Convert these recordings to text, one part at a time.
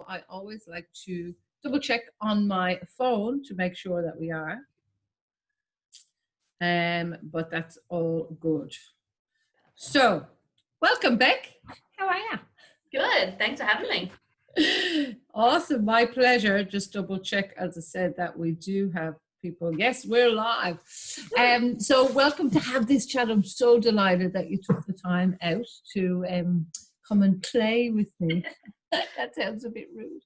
I always like to double check on my phone to make sure that we are. But that's all good. So, welcome, Beck. How are you? Good. Thanks for having me. Awesome. My pleasure. Just double check, as I said, that we do have people. Yes, we're live. So welcome to have this chat. I'm so delighted that you took the time out to come and play with me. That sounds a bit rude.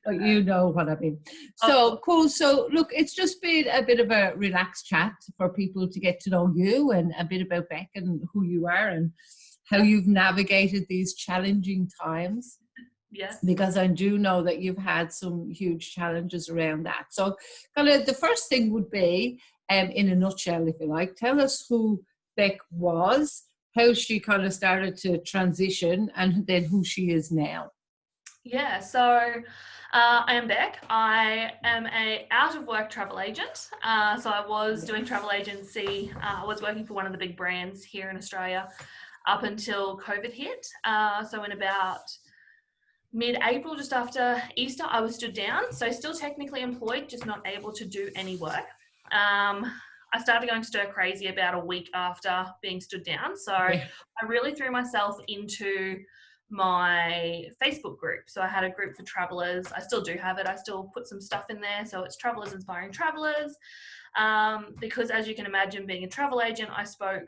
But you know what I mean. So cool. So look, it's just been a bit of a relaxed chat for people to get to know you and a bit about Beck and who you are and how you've navigated these challenging times. Yes. Because I do know that you've had some huge challenges around that. So kind of the first thing would be, in a nutshell, if you like, tell us who Beck was, how she kind of started to transition, and then who she is now. Yeah, so I am Beck. I am a out-of-work travel agent. So I was doing travel agency. I was working for one of the big brands here in Australia up until COVID hit. So in about mid-April, just after Easter, I was stood down. So still technically employed, just not able to do any work. I started going stir crazy about a week after being stood down. So I really threw myself into my Facebook group. So I had a group for travelers. I still do have it. I still put some stuff in there. So it's Travelers Inspiring Travelers. Because as you can imagine, being a travel agent, I spoke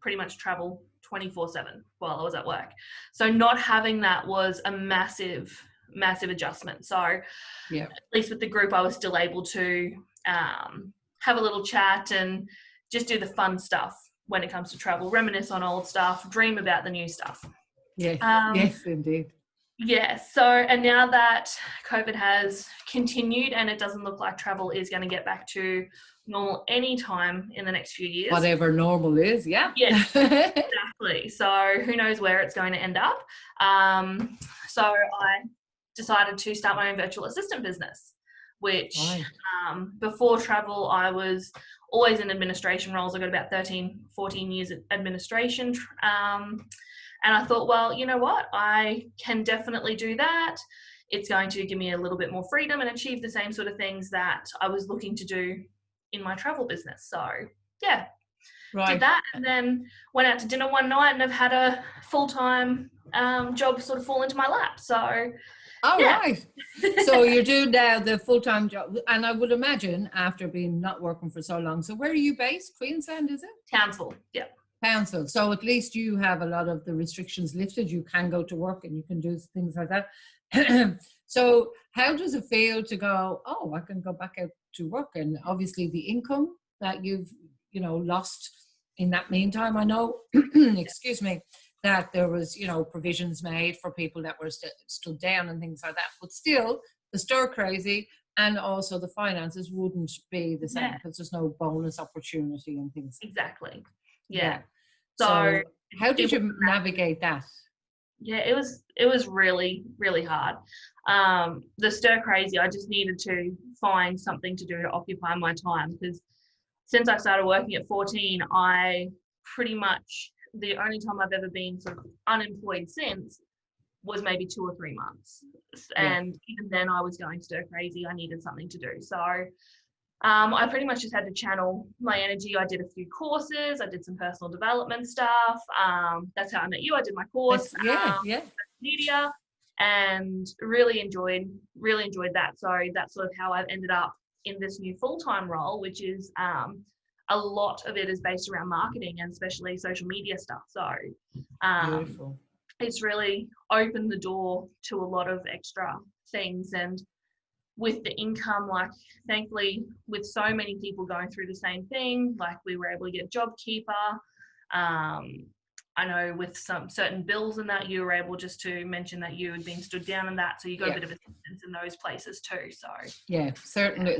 pretty much travel 24/7 while I was at work. So not having that was a massive adjustment. So at least with the group, I was still able to have a little chat and just do the fun stuff when it comes to travel, reminisce on old stuff, dream about the new stuff. Yes, yes, indeed. Yes. So, and now that COVID has continued and it doesn't look like travel is going to get back to normal anytime in the next few years. Whatever normal is, yeah. Yeah, exactly. So who knows where it's going to end up. So I decided to start my own virtual assistant business, which before travel, I was always in administration roles. I got about 14 years at administration. And I thought, well, you know what? I can definitely do that. It's going to give me a little bit more freedom and achieve the same sort of things that I was looking to do in my travel business. So, yeah, did that. And then went out to dinner one night and have had a full-time job sort of fall into my lap. So, right. So you're doing now the full-time job. And I would imagine after being not working for so long. So where are you based? Queensland, is it? Townsville, yeah. Townsville. So at least you have a lot of the restrictions lifted. You can go to work and you can do things like that. So how does it feel to go, oh, I can go back out to work? And obviously the income that you've, lost in that meantime, I know, excuse me, that there was, provisions made for people that were stood down and things like that. But still, the stir crazy and also the finances wouldn't be the same because there's no bonus opportunity and things. Exactly. Yeah. So how did you navigate that? Yeah, it was really, really hard. The stir crazy, I just needed to find something to do to occupy my time because since I started working at 14, I pretty much, the only time I've ever been sort of unemployed since was maybe 2 or 3 months. And even then I was going stir crazy. I needed something to do. So I pretty much just had to channel my energy. I did a few courses. I did some personal development stuff. That's how I met you. I did my course, media, and really enjoyed that. So that's sort of how I've ended up in this new full-time role, which is a lot of it is based around marketing and especially social media stuff. So beautiful. It's really opened the door to a lot of extra things. And with the income, like thankfully with so many people going through the same thing, like we were able to get JobKeeper. I know with some certain bills and that you were able just to mention that you had been stood down and that, so you got a bit of assistance in those places too. So yeah, it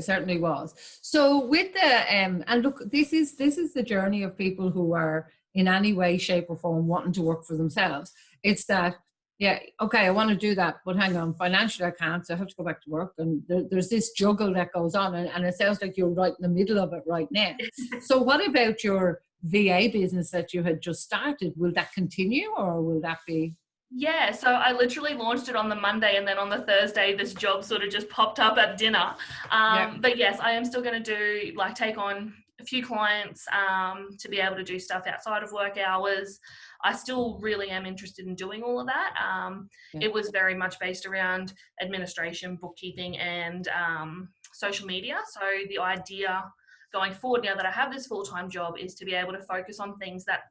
certainly was. So with the and look, this is the journey of people who are in any way, shape or form wanting to work for themselves. It's that okay, I want to do that, but hang on, financially I can't, so I have to go back to work. And there's this juggle that goes on, and it sounds like you're right in the middle of it right now. So what about your VA business that you had just started? Will that continue or will that be Yeah, so I literally launched it on the Monday, and then on the Thursday, this job sort of just popped up at dinner. Yeah. But yes, I am still going to do, like, take on a few clients to be able to do stuff outside of work hours. I still really am interested in doing all of that. Yeah. It was very much based around administration, bookkeeping, and social media. So the idea going forward, now that I have this full-time job, is to be able to focus on things that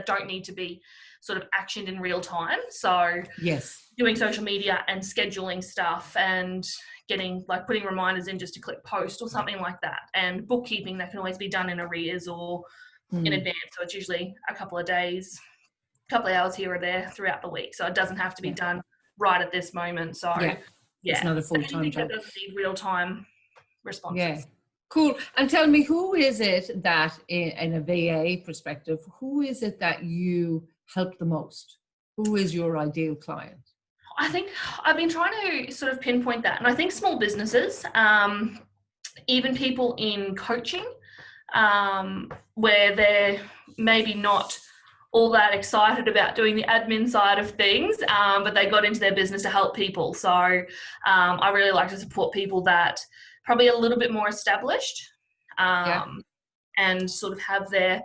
don't need to be sort of actioned in real time. So Yes. doing social media and scheduling stuff and putting reminders in just to click post or something like that. And bookkeeping that can always be done in arrears or in advance. So it's usually a couple of days, a couple of hours here or there throughout the week. So it doesn't have to be done right at this moment. So Yeah. It's not a full-time anything job. that doesn't need real time responses. Yeah. Cool. And tell me, who is it that in a VA perspective, who is it that you help the most? Who is your ideal client? I think I've been trying to sort of pinpoint that. And I think small businesses, even people in coaching, where they're maybe not all that excited about doing the admin side of things, but they got into their business to help people. So I really like to support people that probably a little bit more established and sort of have their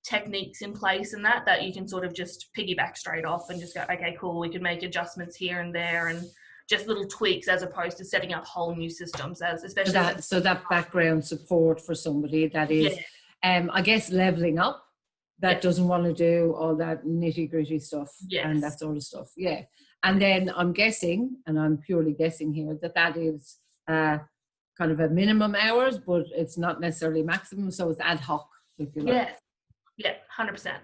techniques in place and that you can sort of just piggyback straight off and just go, okay, cool, we can make adjustments here and there and just little tweaks, as opposed to setting up whole new systems, especially that background support for somebody that is I guess leveling up, that doesn't want to do all that nitty gritty stuff and that sort of stuff. Yeah. And then I'm guessing, and I'm purely guessing here, that is kind of a minimum hours, but it's not necessarily maximum, so it's ad hoc, if you like. Yeah, 100%.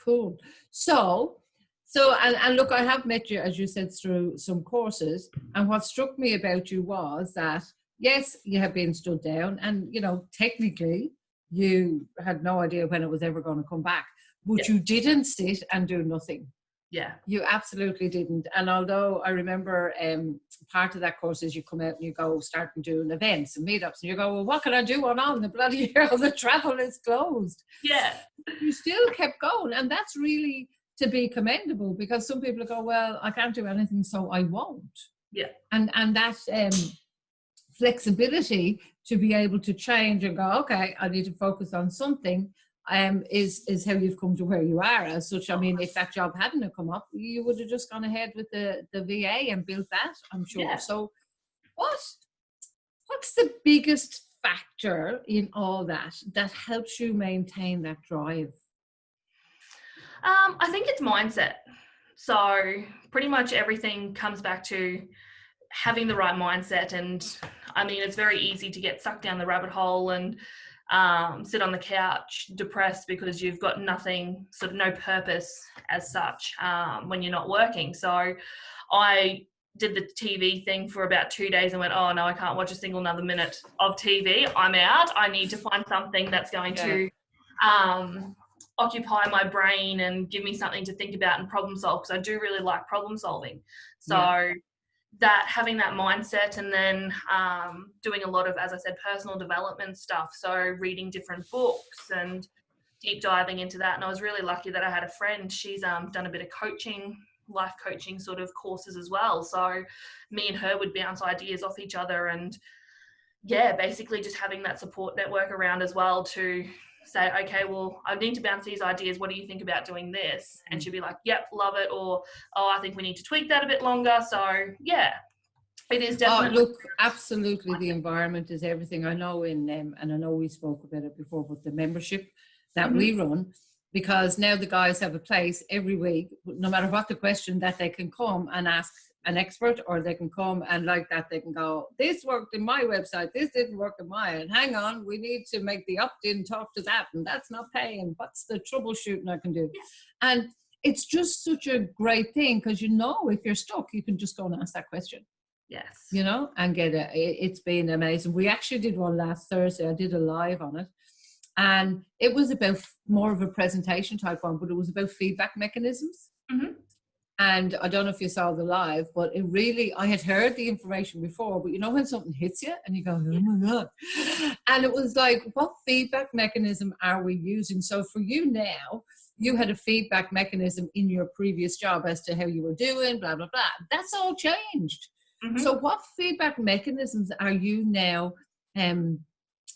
Cool. So and look, I have met you, as you said, through some courses, and what struck me about you was that, yes, you have been stood down, and, you know, technically you had no idea when it was ever going to come back, but you didn't sit and do nothing. Yeah. You absolutely didn't. And although I remember part of that course is you come out and you go start doing events and meetups, and you go, well, what can I do on the bloody year? The travel is closed. Yeah. You still kept going. And that's really to be commendable, because some people go, well, I can't do anything, so I won't. Yeah. And that flexibility to be able to change and go, okay, I need to focus on something, is how you've come to where you are as such. I mean, if that job hadn't have come up, you would have just gone ahead with the VA and built that, I'm sure. Yeah. So what's the biggest factor in all that helps you maintain that drive? I think it's mindset. So pretty much everything comes back to having the right mindset. And I mean, it's very easy to get sucked down the rabbit hole and sit on the couch depressed because you've got nothing, sort of no purpose as such when you're not working. So I did the TV thing for about 2 days and went, oh no, I can't watch a single another minute of TV. I'm out. I need to find something that's going to occupy my brain and give me something to think about and problem solve, because I do really like problem solving. So that having that mindset, and then doing a lot of, as I said, personal development stuff. So reading different books and deep diving into that. And I was really lucky that I had a friend. She's done a bit of coaching, life coaching sort of courses as well. So me and her would bounce ideas off each other, and basically just having that support network around as well to say, okay, well, I need to bounce these ideas. What do you think about doing this? And she'd be like, yep, love it. Or, oh, I think we need to tweak that a bit longer. So yeah, it is definitely. Oh, look, absolutely. The environment is everything. I know and I know we spoke about it before, but the membership that we run, because now the guys have a place every week, no matter what the question, that they can come and ask an expert, or they can come and like that they can go, this worked in my website, this didn't work in mine, hang on, we need to make the opt-in talk to that, and that's not paying, what's the troubleshooting I can do? And it's just such a great thing, because you know, if you're stuck, you can just go and ask that question. Yes. You know, and get it. It's been amazing. We actually did one last Thursday. I did a live on it, and it was about more of a presentation type one, but it was about feedback mechanisms. And I don't know if you saw the live, but it really, I had heard the information before, but you know when something hits you and you go, oh my God. And it was like, what feedback mechanism are we using? So for you now, you had a feedback mechanism in your previous job as to how you were doing, blah, blah, blah. That's all changed. Mm-hmm. So what feedback mechanisms are you now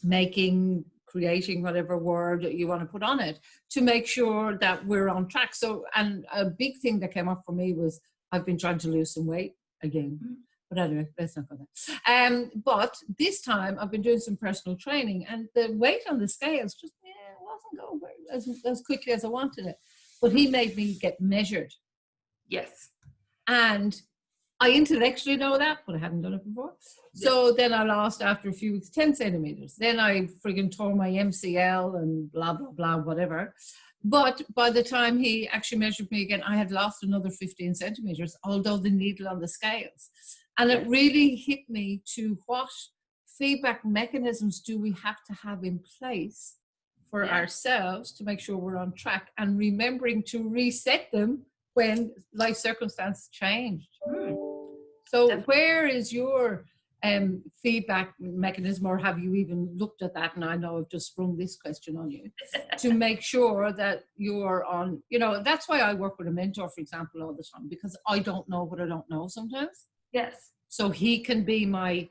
making, creating, whatever word you want to put on it, to make sure that we're on track? So, and a big thing that came up for me was I've been trying to lose some weight again. Mm-hmm. But anyway, let's not go there. But this time I've been doing some personal training, and the weight on the scales just wasn't going as quickly as I wanted it. But he made me get measured. Yes. And I intellectually know that, but I hadn't done it before. Yeah. So then I lost, after a few weeks, 10 centimeters. Then I friggin' tore my MCL and blah, blah, blah, whatever. But by the time he actually measured me again, I had lost another 15 centimeters, although the needle on the scales. And it really hit me to what feedback mechanisms do we have to have in place for ourselves to make sure we're on track, and remembering to reset them when life circumstances changed. So definitely. Where is your feedback mechanism, or have you even looked at that? And I know I've just sprung this question on you to make sure that you're on, that's why I work with a mentor, for example, all the time, because I don't know what I don't know sometimes. Yes. So he can be my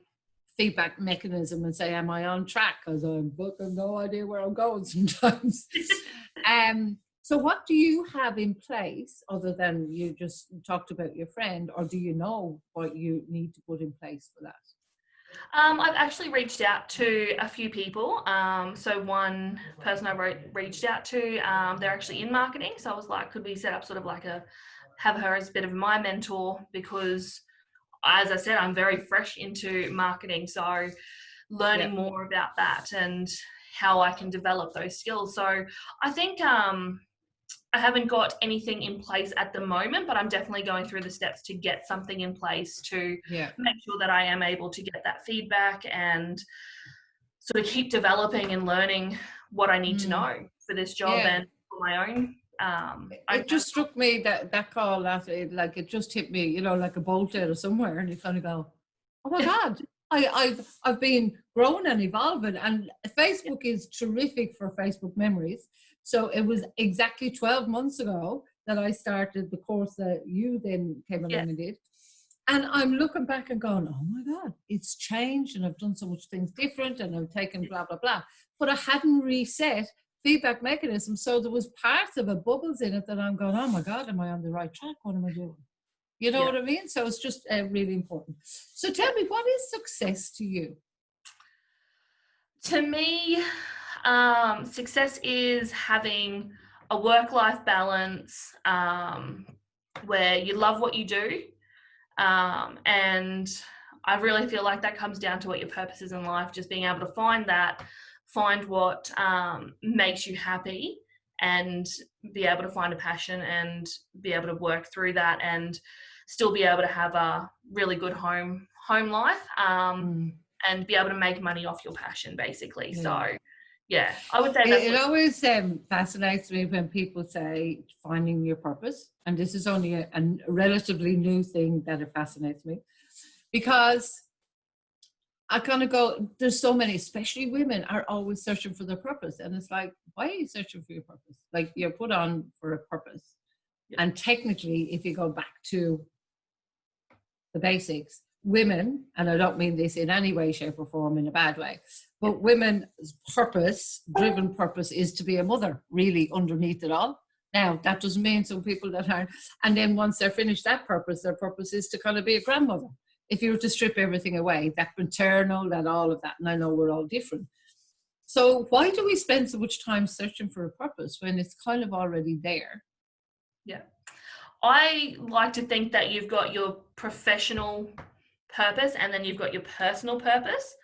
feedback mechanism and say, am I on track? Because I've no idea where I'm going sometimes. So what do you have in place, other than you just talked about your friend, or do you know what you need to put in place for that? I've actually reached out to a few people. So one person I reached out to, they're actually in marketing. So I was like, could we set up sort of like have her as a bit of my mentor, because as I said, I'm very fresh into marketing. So learning more about that and how I can develop those skills. So I think I haven't got anything in place at the moment, but I'm definitely going through the steps to get something in place to make sure that I am able to get that feedback and sort of keep developing and learning what I need to know for this job and for my own. It just struck me that call, it just hit me, like a Beutel or somewhere, and you kind of go, oh my God, I've been growing and evolving, and Facebook is terrific for Facebook memories. So it was exactly 12 months ago that I started the course that you then came along and did. And I'm looking back and going, oh my God, it's changed, and I've done so much things different, and I've taken blah, blah, blah. But I hadn't reset feedback mechanism. So there was parts of it, bubbles in it, that I'm going, oh my God, am I on the right track? What am I doing? You know what I mean? So it's just really important. So tell me, what is success to you? To me, success is having a work-life balance where you love what you do. And I really feel like that comes down to what your purpose is in life, just being able to find what makes you happy, and be able to find a passion and be able to work through that, and still be able to have a really good home life, and be able to make money off your passion, basically. So I would say it always fascinates me when people say finding your purpose, and this is only a relatively new thing that it fascinates me, because I kind of go, there's so many, especially women, are always searching for their purpose. And it's like, why are you searching for your purpose? Like, you're put on for a purpose. And technically, if you go back to the basics, women, and I don't mean this in any way, shape or form in a bad way, but women's driven purpose is to be a mother, really, underneath it all. Now, that doesn't mean some people that aren't. And then once they're finished that purpose, their purpose is to kind of be a grandmother. If you were to strip everything away, that maternal, that all of that, and I know we're all different. So why do we spend so much time searching for a purpose when it's kind of already there? Yeah. I like to think that you've got your professional purpose, and then you've got your personal purpose.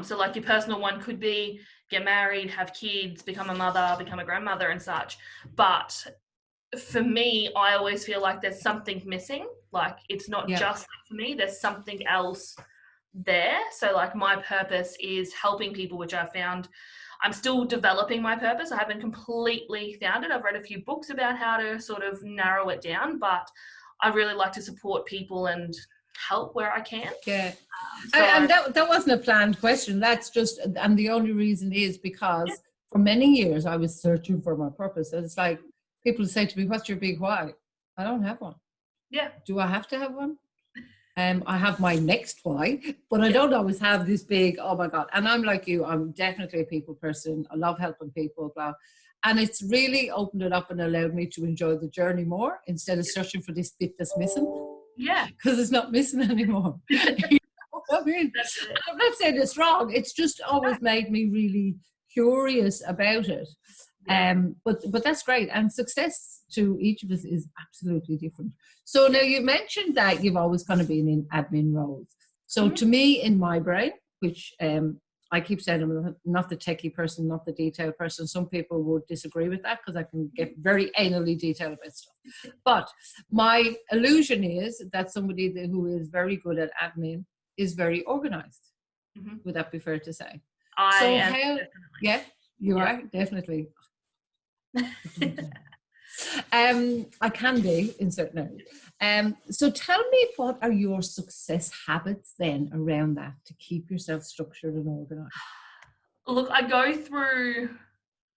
So like your personal one could be get married, have kids, become a mother, become a grandmother and such. But for me, I always feel like there's something missing. Like, it's not just for me, there's something else there. So like, my purpose is helping people, which I found I'm still developing my purpose. I haven't completely found it. I've read a few books about how to sort of narrow it down, but I really like to support people and help where I can. Yeah. And that wasn't a planned question. That's just, and the only reason is because for many years I was searching for my purpose. And it's like, People say to me, what's your big why? I don't have one. Yeah. Do I have to have one? I have my next why, but I Yeah. don't always have this big, oh my God. And I'm like you, I'm definitely a people person. I love helping people, blah. And it's really opened it up and allowed me to enjoy the journey more instead of searching for this bit that's missing. Yeah. Because it's not missing anymore. You know what I mean, I'm not saying it's wrong. It's just always made me really curious about it. Yeah. But that's great. And success to each of us is absolutely different. So now you mentioned that you've always kind of been in admin roles. So to me, in my brain, which I keep saying I'm not the techie person, not the detail person. Some people would disagree with that because I can get very anally detailed about stuff. But my illusion is that somebody who is very good at admin is very organized. Mm-hmm. Would that be fair to say? I am how? definitely. Yeah, you Yeah. are definitely. I can be in certain areas. So tell me, what are your success habits then around that to keep yourself structured and organized? Look, I go through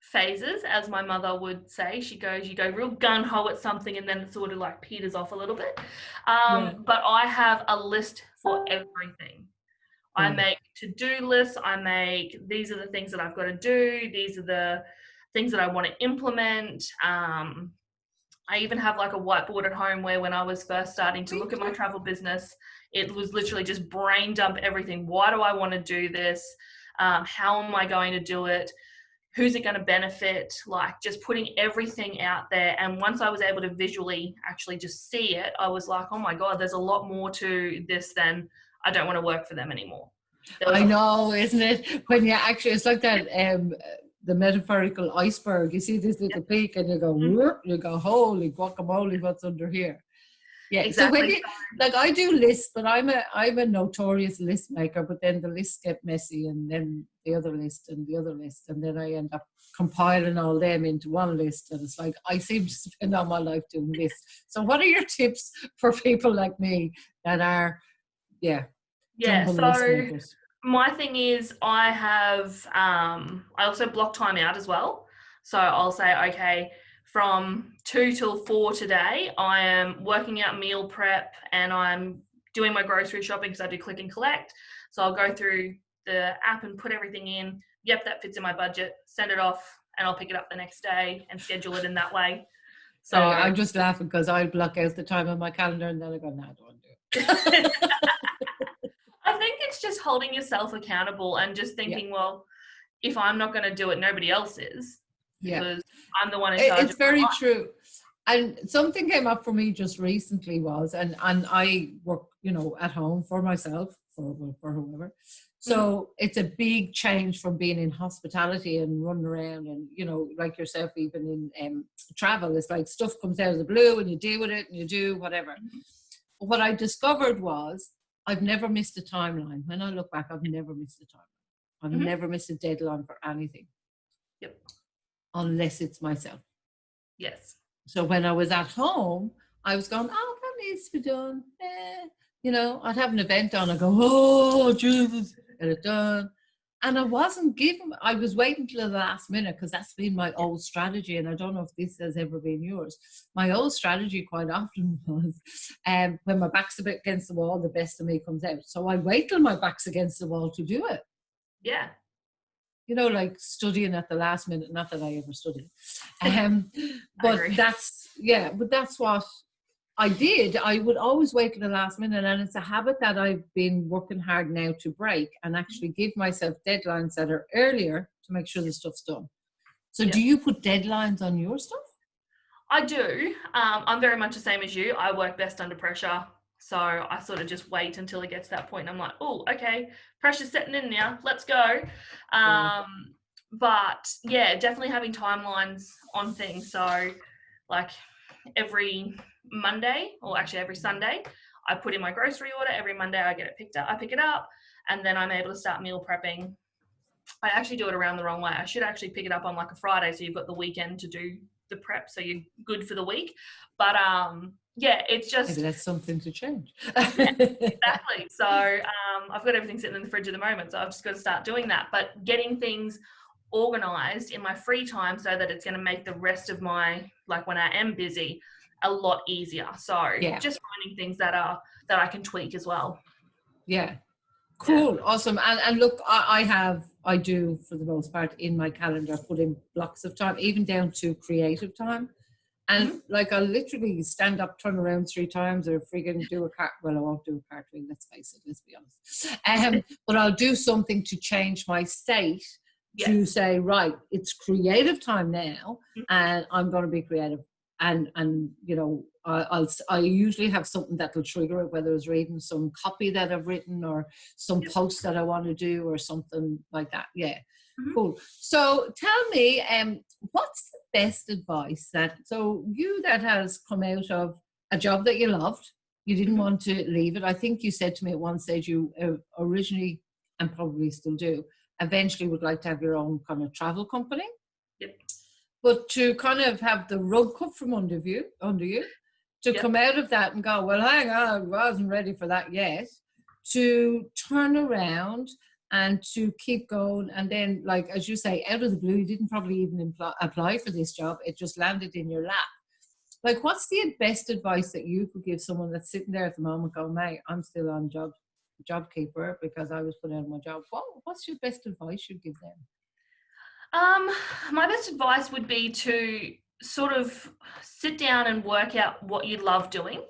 phases, as my mother would say. She goes, you go real gung-ho at something and then it sort of like peters off a little bit. But I have a list for everything. I make to-do lists. I make, these are the things that I've got to do. These are the things that I want to implement. I even have like a whiteboard at home where when I was first starting to look at my travel business, it was literally just brain dump everything. Why do I want to do this? How am I going to do it? Who's it going to benefit? Like just putting everything out there. And once I was able to visually actually just see it, I was like, oh my God, there's a lot more to this than I don't want to work for them anymore. I know, isn't it? When you actually, it's like that, the metaphorical iceberg. You see this little peak and you go, holy guacamole, what's under here? Yeah. Exactly. So when you, like, I do lists, but I'm a notorious list maker, but then the lists get messy and then the other list and the other list. And then I end up compiling all them into one list. And it's like, I seem to spend all my life doing this. So what are your tips for people like me that are, so my thing is I have, I also block time out as well. So I'll say, okay, from 2 till 4 today, I am working out meal prep and I'm doing my grocery shopping because I do click and collect. So I'll go through the app and put everything in. Yep, that fits in my budget, send it off and I'll pick it up the next day and schedule it in that way. So I'm just laughing because I block out the time on my calendar and then I go, no, I don't want to do it. I think it's just holding yourself accountable and just thinking, well, if I'm not going to do it, nobody else is. Because I'm the one in charge. It's very true. And something came up for me just recently was, and I work, at home for myself, for whoever. So it's a big change from being in hospitality and running around and, like yourself, even in travel. It's like stuff comes out of the blue and you deal with it and you do whatever. But what I discovered was I've never missed a timeline. When I look back, I've never missed a timeline. I've never missed a deadline for anything. Yep. Unless it's myself. Yes. So when I was at home, I was going, oh, that needs to be done. I'd have an event on. I go, oh, Jesus, get it done. And I was waiting till the last minute because that's been my old strategy. And I don't know if this has ever been yours. My old strategy quite often was when my back's a bit against the wall, the best of me comes out. So I wait till my back's against the wall to do it. Yeah. Like studying at the last minute, not that I ever studied. But that's what I did. I would always wait to the last minute, and it's a habit that I've been working hard now to break and actually give myself deadlines that are earlier to make sure the stuff's done. So do you put deadlines on your stuff? I do. I'm very much the same as you. I work best under pressure. So I sort of just wait until it gets to that point and I'm like, oh, okay, pressure's setting in now. Let's go. But yeah, definitely having timelines on things. So like every Monday, or actually every Sunday, I put in my grocery order. Every Monday I get it picked up. I pick it up and then I'm able to start meal prepping. I actually do it around the wrong way. I should actually pick it up on like a Friday so you've got the weekend to do the prep so you're good for the week. But it's just maybe that's something to change. Exactly. So I've got everything sitting in the fridge at the moment, so I've just got to start doing that. But getting things organized in my free time so that it's going to make the rest of my, like when I am busy, a lot easier. So Yeah. just finding things that I can tweak as well. Yeah. Cool. Awesome. And look, I do for the most part in my calendar, put in blocks of time, even down to creative time. And like I'll literally stand up, turn around 3 times, or friggin' do a well, I won't do a cartwheel, let's face it, let's be honest. But I'll do something to change my state to say, right, it's creative time now, and I'm going to be creative. And you know, I usually have something that will trigger it, whether it's reading some copy that I've written or some post that I want to do or something like that. Yeah. Cool. So tell me, what's the best advice so you that has come out of a job that you loved, you didn't want to leave it. I think you said to me at one stage you originally, and probably still do, eventually would like to have your own kind of travel company. Yep. But to kind of have the rug cut from under you, to come out of that and go, well, hang on, I wasn't ready for that yet, to turn around and to keep going. And then, like, as you say, out of the blue, you didn't probably even apply for this job. It just landed in your lap. Like, what's the best advice that you could give someone that's sitting there at the moment going, mate, I'm still on job keeper because I was put out of my job. What's your best advice you'd give them? My best advice would be to sort of sit down and work out what you love doing.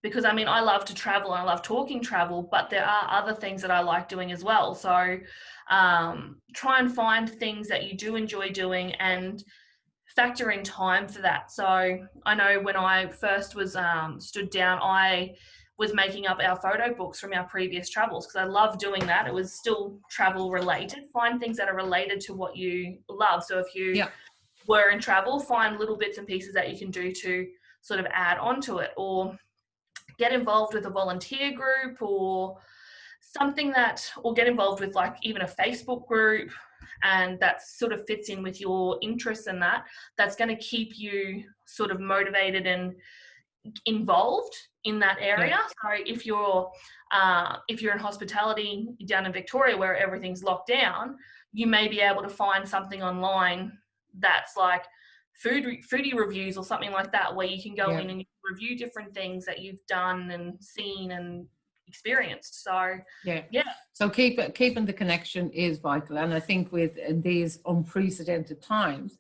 Because I mean, I love to travel and I love talking travel, but there are other things that I like doing as well. So try and find things that you do enjoy doing and factor in time for that. So I know when I first was stood down, I was making up our photo books from our previous travels because I love doing that. It was still travel related. Find things that are related to what you love. So if you were in travel, find little bits and pieces that you can do to sort of add on to it, or get involved with a volunteer group or something or get involved with like even a Facebook group, and that sort of fits in with your interests, and that's going to keep you sort of motivated and involved in that area. So if you're in hospitality down in Victoria where everything's locked down, you may be able to find something online that's like foodie reviews or something like that, where you can go in and you can review different things that you've done and seen and experienced. So so keeping the connection is vital, and I think with these unprecedented times,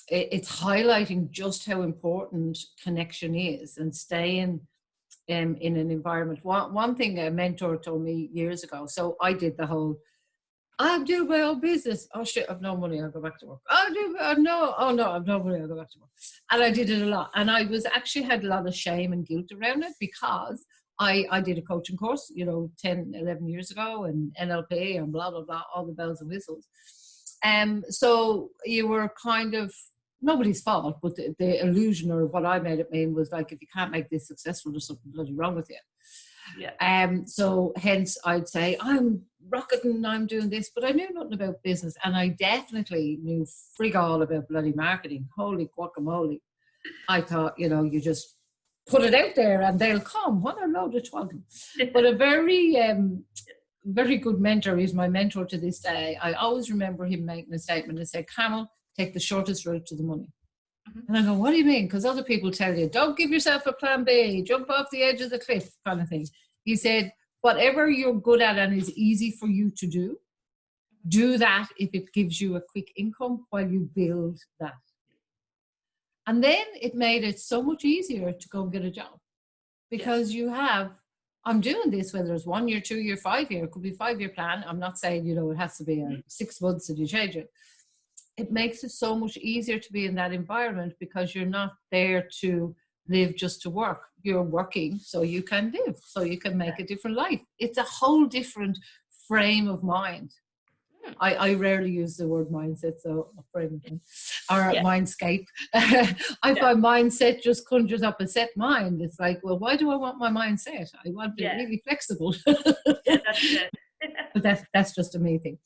it's highlighting just how important connection is and staying in an environment. One thing a mentor told me years ago, so I did the whole, I'll do my own business. Oh shit, I've no money, I'll go back to work. I've no money, I'll go back to work. And I did it a lot. And I had a lot of shame and guilt around it because I did a coaching course, 10, 11 years ago, and NLP and blah, blah, blah, all the bells and whistles. So you were kind of, nobody's fault, but the illusion, or what I made it mean, was like, if you can't make this successful, there's something bloody wrong with you. So hence I'd say I'm rocketing, I'm doing this, but I knew nothing about business, and I definitely knew frig all about bloody marketing. Holy guacamole. I thought, you just put it out there and they'll come. What a load of twaddle. But a very, very good mentor, he's my mentor to this day. I always remember him making a statement and said, Camel, take the shortest route to the money. And I go, what do you mean? Because other people tell you, don't give yourself a plan B, jump off the edge of the cliff, kind of thing. He said, whatever you're good at and is easy for you to do that if it gives you a quick income while you build that. And then it made it so much easier to go and get a job, because I'm doing this, whether it's 1 year, 2 year, 5 year, it could be 5 year plan. I'm not saying, it has to be 6 months and you change it. It makes it so much easier to be in that environment because you're not there to live just to work. You're working so you can live, so you can make a different life. It's a whole different frame of mind. I rarely use the word mindset, so mindscape. I find mindset just conjures up a set mind. It's like, well, why do I want my mindset? I want it really flexible. That's it. But that's just a me thing.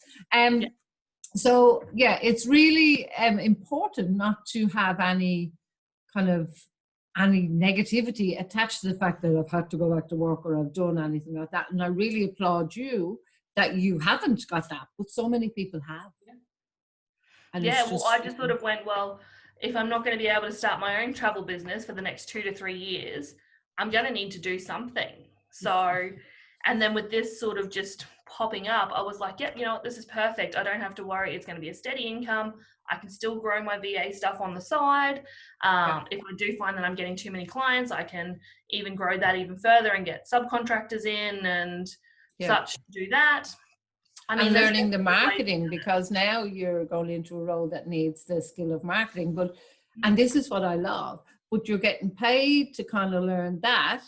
So it's really important not to have any negativity attached to the fact that I've had to go back to work or I've done anything like that. And I really applaud you that you haven't got that, but so many people have. And Yeah, it's well, just, I just sort of went, well, if I'm not going to be able to start my own travel business for the next 2 to 3 years, I'm going to need to do something. So, and then with this sort of just popping up, I was like, yep, you know what, this is perfect. I don't have to worry. It's going to be a steady income. I can still grow my VA stuff on the side. If I do find that I'm getting too many clients, I can even grow that even further and get subcontractors in and such to do that. I mean, and learning the definitely ways- marketing, because now you're going into a role that needs the skill of marketing. But, and this is what I love, but you're getting paid to kind of learn that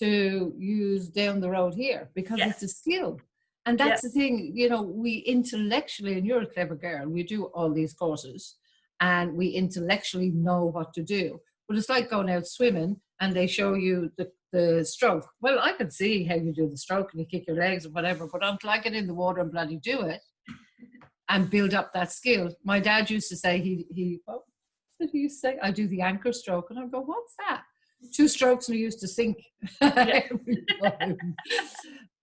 to use down the road here, because it's a skill. And that's the thing, you know, we intellectually, and you're a clever girl, we do all these courses and we intellectually know what to do. But it's like going out swimming and they show you the stroke. Well, I can see how you do the stroke and you kick your legs or whatever, but until I get in the water and bloody do it and build up that skill. My dad used to say, what did he used to say? I do the anchor stroke. And I go, what's that? 2 strokes and I used to sink every time.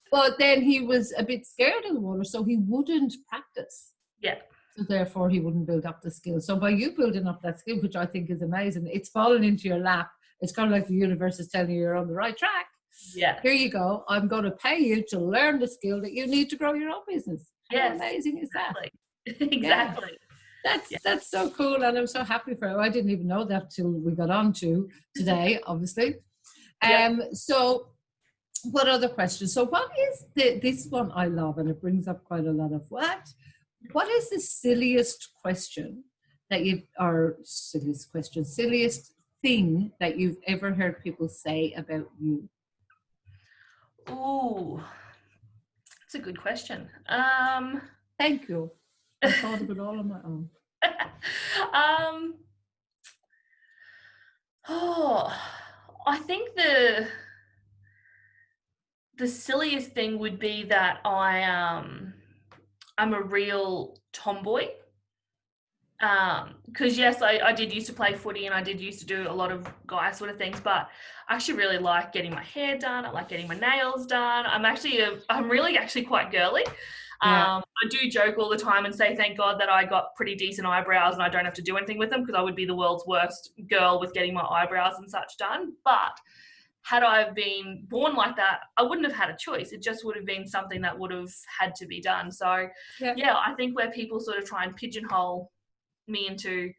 But then he was a bit scared of the water, so he wouldn't practice. So therefore he wouldn't build up the skill. So by you building up that skill, which I think is amazing, it's fallen into your lap. It's kind of like the universe is telling you you're on the right track. Here you go. I'm going to pay you to learn the skill that you need to grow your own business. How amazing is that? Exactly. That's so cool, and I'm so happy for you. I didn't even know that till we got on to today, obviously. So what other questions? So what is this one I love, and it brings up quite a lot of what is the silliest question that silliest thing that you've ever heard people say about you? Ooh, that's a good question. Thank you. I thought of it all on my own. I think the silliest thing would be that I'm a real tomboy. Because yes, I did used to play footy and I did used to do a lot of guy sort of things, but I actually really like getting my hair done. I like getting my nails done. I'm really actually quite girly. I do joke all the time and say thank God that I got pretty decent eyebrows and I don't have to do anything with them, because I would be the world's worst girl with getting my eyebrows and such done. But had I been born like that, I wouldn't have had a choice. It just would have been something that would have had to be done. So I think where people sort of try and pigeonhole me into,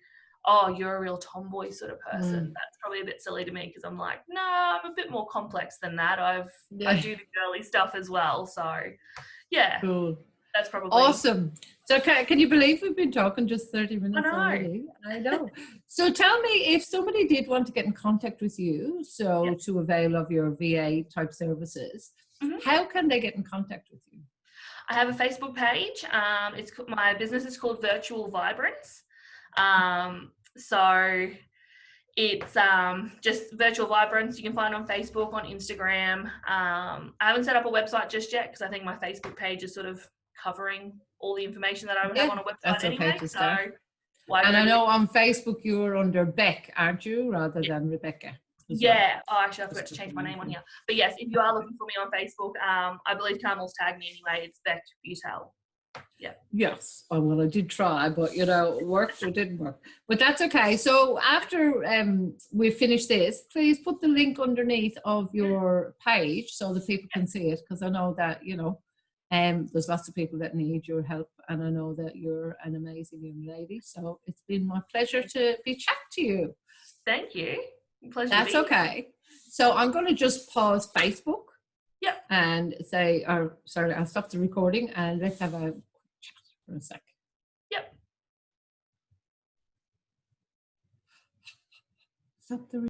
oh, you're a real tomboy sort of person, that's probably a bit silly to me, because I'm like, no, I'm a bit more complex than that. I do the girly stuff as well. So cool. That's probably awesome. So can you believe we've been talking just 30 minutes already? I know. So tell me, if somebody did want to get in contact with you, to avail of your VA type services, how can they get in contact with you? I have a Facebook page. My business is called Virtual Vibrance. So it's just Virtual Vibrance. You can find on Facebook, on Instagram. I haven't set up a website just yet, because I think my Facebook page is sort of covering all the information that I would have on a website that's anyway. Okay to start. And I know on Facebook you're under Beck, aren't you, rather than Rebecca? Yeah. Oh, actually, I forgot to change my name on here. But yes, if you are looking for me on Facebook, I believe Carmel's tagged me anyway. It's Beck Beutel. Yeah. Yes. Oh, well, I did try, but it worked or didn't work. But that's okay. So after we finish this, please put the link underneath of your page so that people can see it, because I know that there's lots of people that need your help, and I know that you're an amazing young lady. So it's been my pleasure to be chatting to you. Thank you. Pleasure. That's okay. So I'm going to just pause Facebook. And say, sorry, I'll stop the recording and let's have a chat for a sec. Stop the